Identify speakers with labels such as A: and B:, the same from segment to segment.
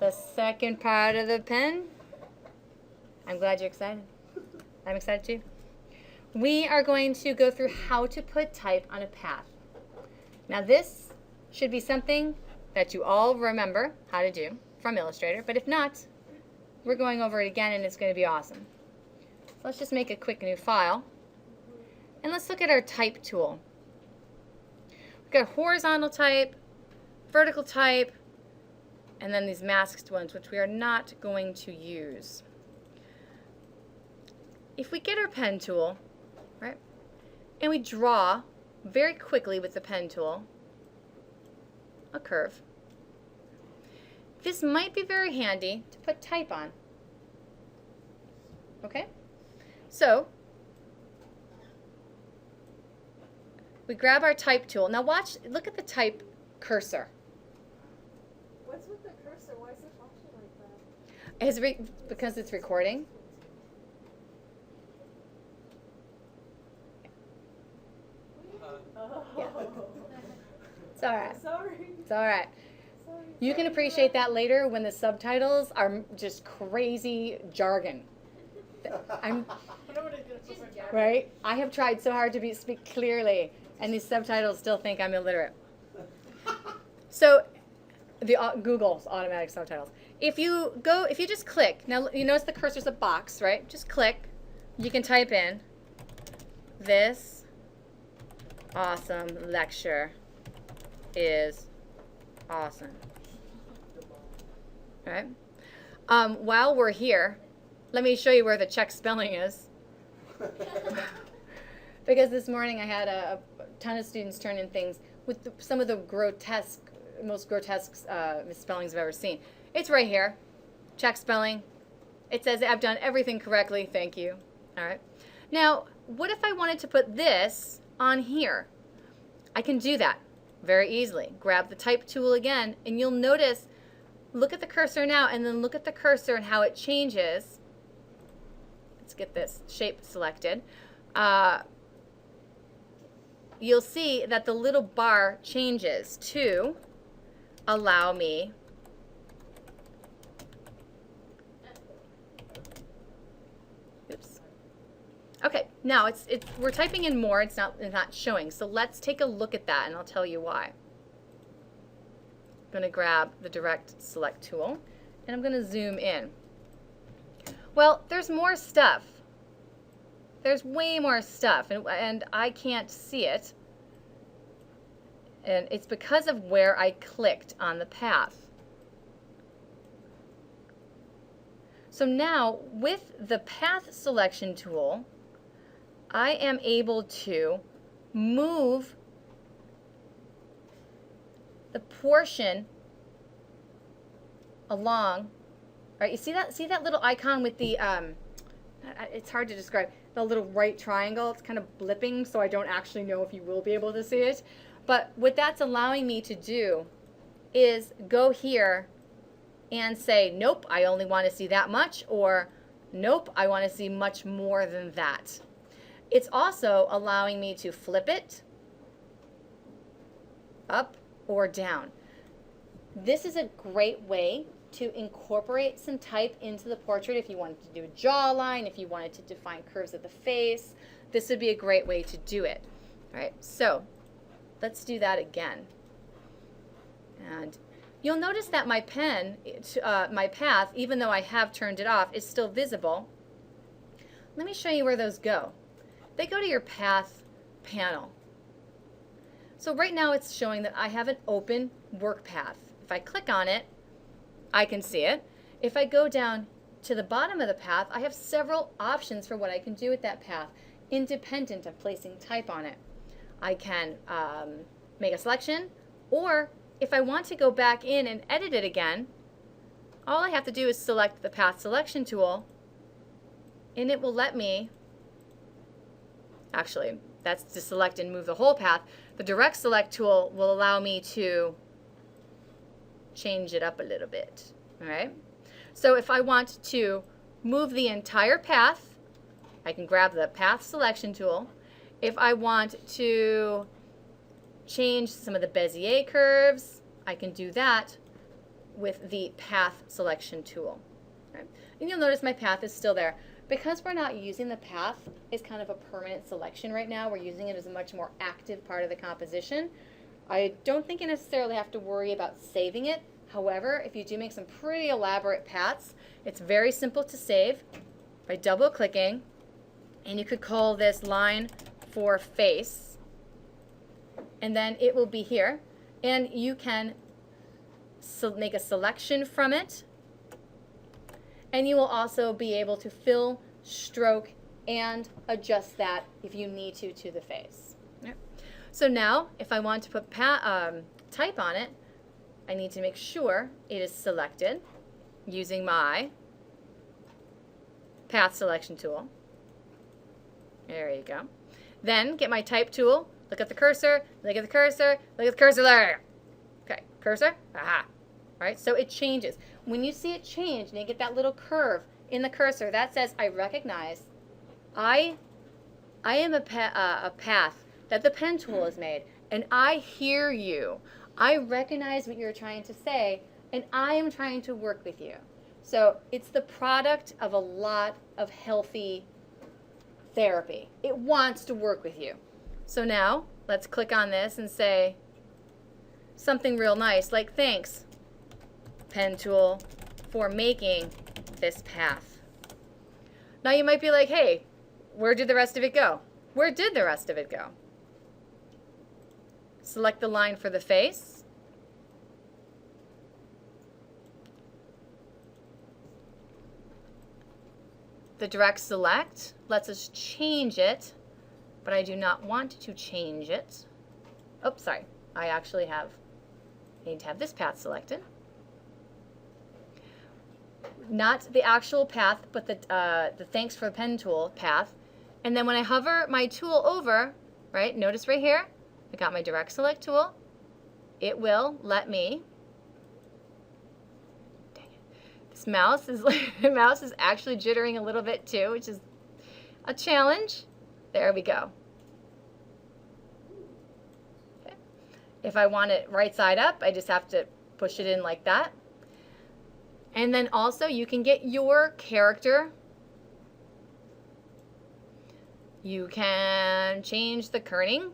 A: the second part of the pen. I'm glad you're excited. I'm excited too. We are going to go through how to put type on a path. Now this should be something that you all remember how to do from Illustrator, but if not, we're going over it again and it's going to be awesome. So let's just make a quick new file. And let's look at our type tool. We've got horizontal type, vertical type, and then these masked ones, which we are not going to use. If we get our pen tool, right, and we draw very quickly with the pen tool a curve, this might be very handy to put type on. Okay? So, we grab our type tool. Now watch, look at the type cursor.
B: What's with the cursor? Why is it flashing like that?
A: Because it's recording. Yeah. It's all right.
B: Sorry.
A: It's all right.
B: Sorry.
A: You can appreciate that later when the subtitles are just crazy jargon. Right? I have tried so hard to speak clearly, and these subtitles still think I'm illiterate. So, Google's automatic subtitles. If you just click, now you notice the cursor's a box, right? Just click. You can type in, "This awesome lecture is awesome." All right? While we're here, let me show you where the check spelling is. Because this morning I had a ton of students turn in things with some of the most grotesque misspellings I've ever seen. It's right here. Check spelling. It says I've done everything correctly. Thank you. All right. Now, what if I wanted to put this on here? I can do that very easily. Grab the type tool again, and you'll notice, look at the cursor now, and then look at the cursor and how it changes. Let's get this shape selected. You'll see that the little bar changes to allow me Okay, now we're typing in more, it's not showing. So let's take a look at that and I'll tell you why. I'm going to grab the direct select tool and I'm going to zoom in. Well, there's more stuff. There's way more stuff and I can't see it. And it's because of where I clicked on the path. So now with the path selection tool, I am able to move the portion along. Right? You see that little icon with the it's hard to describe, the little right triangle. It's kind of blipping, so I don't actually know if you will be able to see it. But what that's allowing me to do is go here and say, nope, I only want to see that much, or nope, I want to see much more than that. It's also allowing me to flip it up or down. This is a great way to incorporate some type into the portrait if you wanted to do a jawline, if you wanted to define curves of the face. This would be a great way to do it. All right, so let's do that again. And you'll notice that my pen, my path, even though I have turned it off, is still visible. Let me show you where those go. They go to your path panel. So right now it's showing that I have an open work path. If I click on it, I can see it. If I go down to the bottom of the path, I have several options for what I can do with that path, independent of placing type on it. I can make a selection, or if I want to go back in and edit it again, all I have to do is select the path selection tool, and it will let me, actually, that's to select and move the whole path. The direct select tool will allow me to change it up a little bit. All right? So if I want to move the entire path, I can grab the path selection tool. If I want to change some of the Bezier curves, I can do that with the path selection tool. Right? And you'll notice my path is still there. Because we're not using the path as kind of a permanent selection right now, we're using it as a much more active part of the composition. I don't think you necessarily have to worry about saving it. However, if you do make some pretty elaborate paths, it's very simple to save by double clicking, and you could call this line for face, and then it will be here, and you can make a selection from it, and you will also be able to fill, stroke, and adjust that if you need to the face. Yep. So now, if I want to put type on it, I need to make sure it is selected using my path selection tool. There you go. Then get my type tool, look at the cursor, look at the cursor, look at the cursor there. Okay, cursor, aha. Right, so it changes. When you see it change and you get that little curve in the cursor, that says I recognize I am a path that the pen tool has made, and I hear you. I recognize what you're trying to say, and I am trying to work with you. So it's the product of a lot of healthy therapy. It wants to work with you. So now let's click on this and say something real nice like thanks, pen tool, for making this path. Now you might be like, hey, where did the rest of it go? Where did the rest of it go? Select the line for the face. The direct select lets us change it, but I do not want to change it. Oops, sorry. I need to have this path selected. Not the actual path, but the thanks for the pen tool path. And then when I hover my tool over, right, notice right here, I got my direct select tool. It will let me, dang it, this mouse is, the mouse is actually jittering a little bit too, which is a challenge. There we go. Okay. If I want it right side up, I just have to push it in like that. And then also you can get your character. You can change the kerning.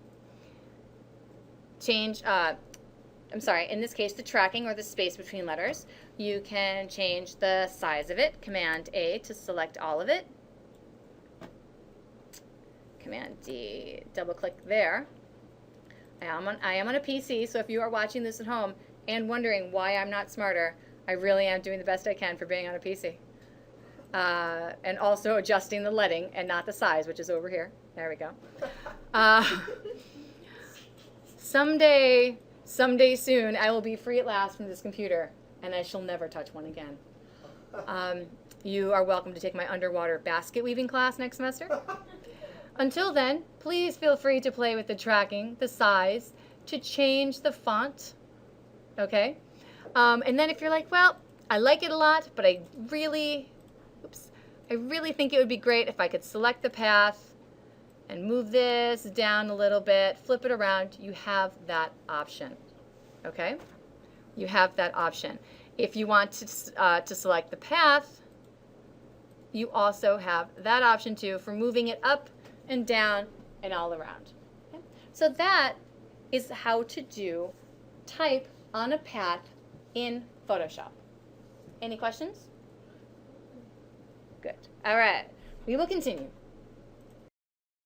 A: In this case, the tracking or the space between letters. You can change the size of it. Command A to select all of it. Command D, double click there. I am on a PC, so if you are watching this at home and wondering why I'm not smarter, I really am doing the best I can for being on a PC. And also adjusting the leading and not the size, which is over here. There we go. Someday soon, I will be free at last from this computer, and I shall never touch one again. You are welcome to take my underwater basket weaving class next semester. Until then, please feel free to play with the tracking, the size, to change the font, okay? And then if you're like, well, I like it a lot, but I really think it would be great if I could select the path and move this down a little bit, flip it around, you have that option, okay? You have that option. If you want to select the path, you also have that option too for moving it up and down and all around. Okay? So that is how to do type on a path in Photoshop. Any questions? Good. All right. We will continue.